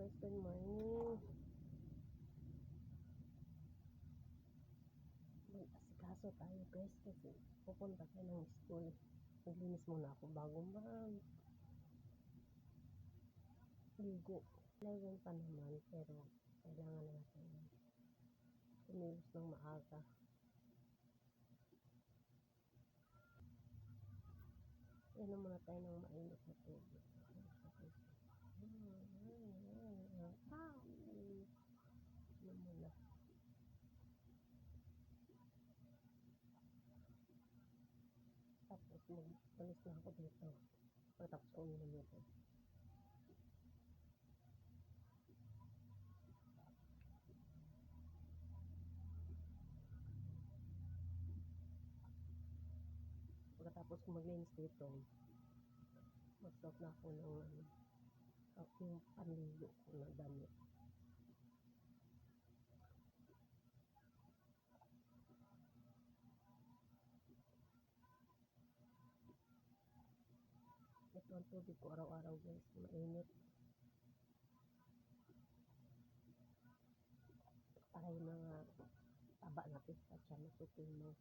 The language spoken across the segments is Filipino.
guys, good morning. Mag-asikaso tayo guys kasi pupunta tayo ng school. Naglinis muna ako bago mag-ligo. 11 pa naman pero kailangan natin kumilos ng maaga. Inom muna tayo ng mainit na tubig. Inom muna. Tapos mag-alis na ako dito. Pagkatapos ko uminom nito. Pagkatapos ko maglinis dito, mag-stop na ako ng yung panligo ko na damit. Ito ang tubig ko araw-araw guys, mainit. Para yung mga taba natin sa tiyan matutunaw.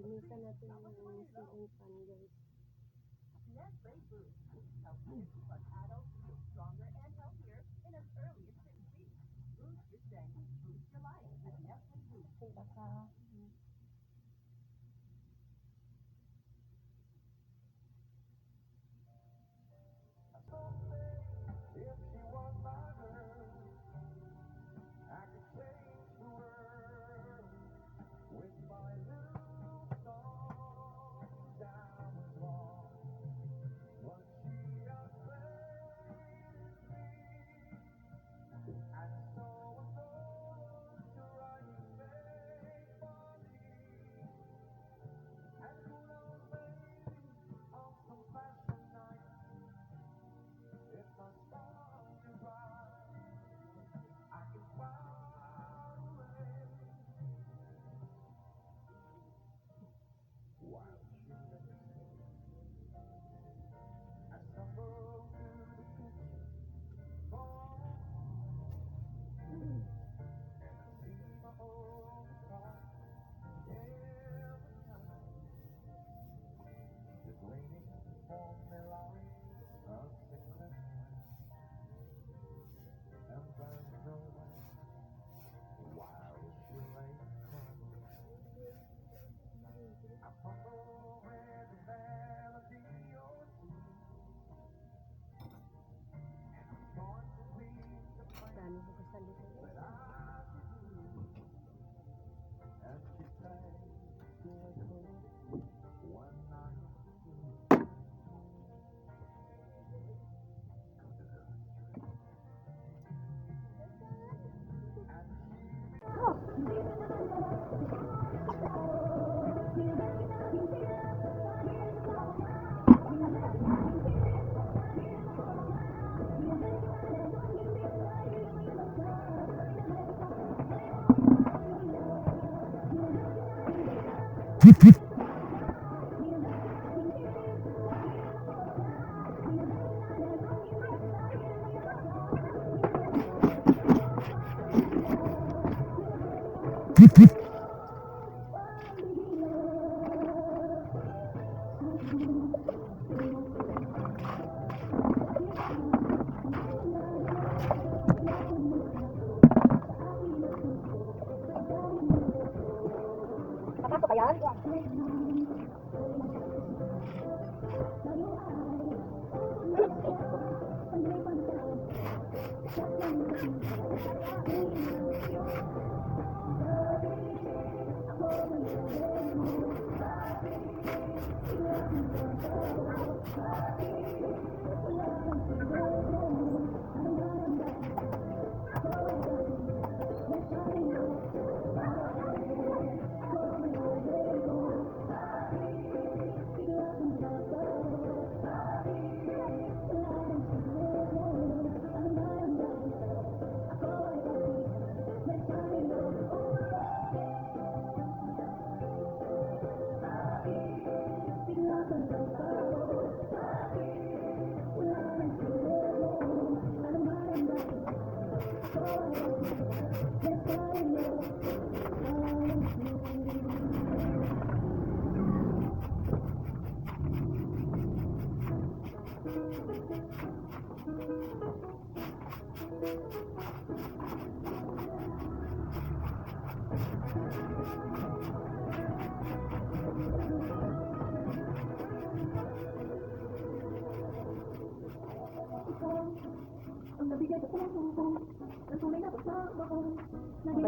Linisan natin yung ceiling fan guys. Nestle Boost helps kids plus adults get stronger and healthier in as early as 6 weeks. Boost your strength, boost your life at Nestle Boost. Kita ka. If she was my girl, I could change the world with my little song. I was wrong, but she outplayed me, and so was those to write fate for me. And who knows, maybe on some fashion night, if my song is right, I can fly away while she lives. I stumble to the kitchen for and I see my old car every time just waiting for me like a sick Christmas. And there's no way while she lay crying. I fumble with a melody or two, and I'm torn between the plans Dami ko kasi dito that guys. I should do. And she plays to a close one night. Papasok ka yan? Okay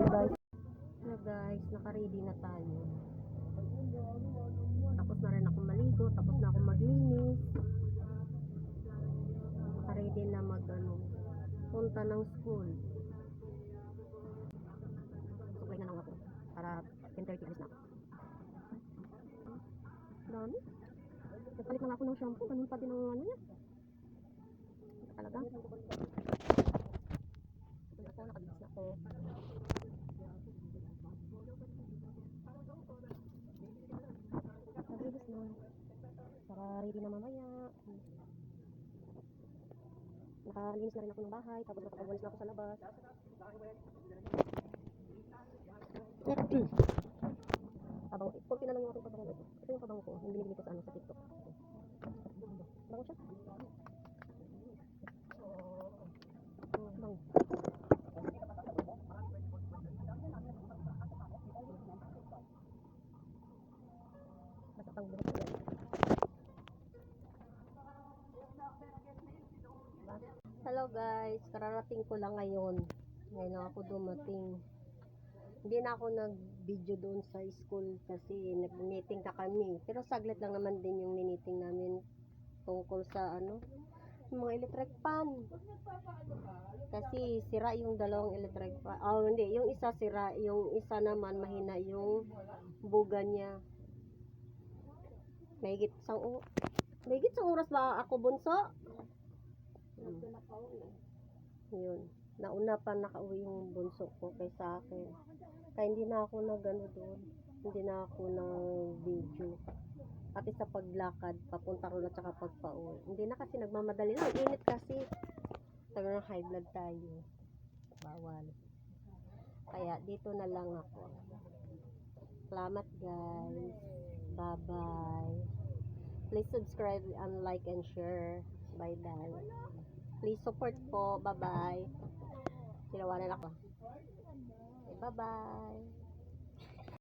guys. Na guys, naka-ready na tayo. Tapos na rin ako maligo, tapos na ako maglinis. Naka-ready na punta ng school. Supply na lang ako para 10:30 alis na ako. Dami. Nagpalit na nga ako ng shampoo, ganun pa din ang ano niya. Talaga. Nakabis na ako. Nabilis na. Para ready na mamaya. Nakalinis na rin ako ng bahay, tapos nakapagwalis na ako sa labas. Pabango. Kunti na lang yung aking pabango ito. Ito yung pabango ko, yung binibili ko sa TikTok. Bango siya. Bango. Masapang buhok ko yan. Hello guys, kararating ko lang ngayon. Ngayon lang ako dumating. Hindi na ako nag-video doon sa school kasi nag-meeting ka kami. Pero saglit lang naman din yung meeting namin tungkol sa mga electric fan. Kasi sira yung dalawang electric fan. Oh, hindi, yung isa sira, yung isa naman mahina yung buga niya. Mahigit isang oras ba ako bunso? Yun. Nauna pa nakauwi yung bunso ko kaysa akin. Kaya hindi na ako doon. Hindi na ako video. Pati sa paglakad, papunta ko na tsaka pagpauwi. Hindi na kasi nagmamadali lang. Init kasi. Talagang high blood tayo. Bawal. Kaya dito na lang ako. Salamat guys. Bye-bye. Please subscribe and like and share. Bye-bye. Please support po. Bye-bye. Sinawanan ako. Okay, bye-bye.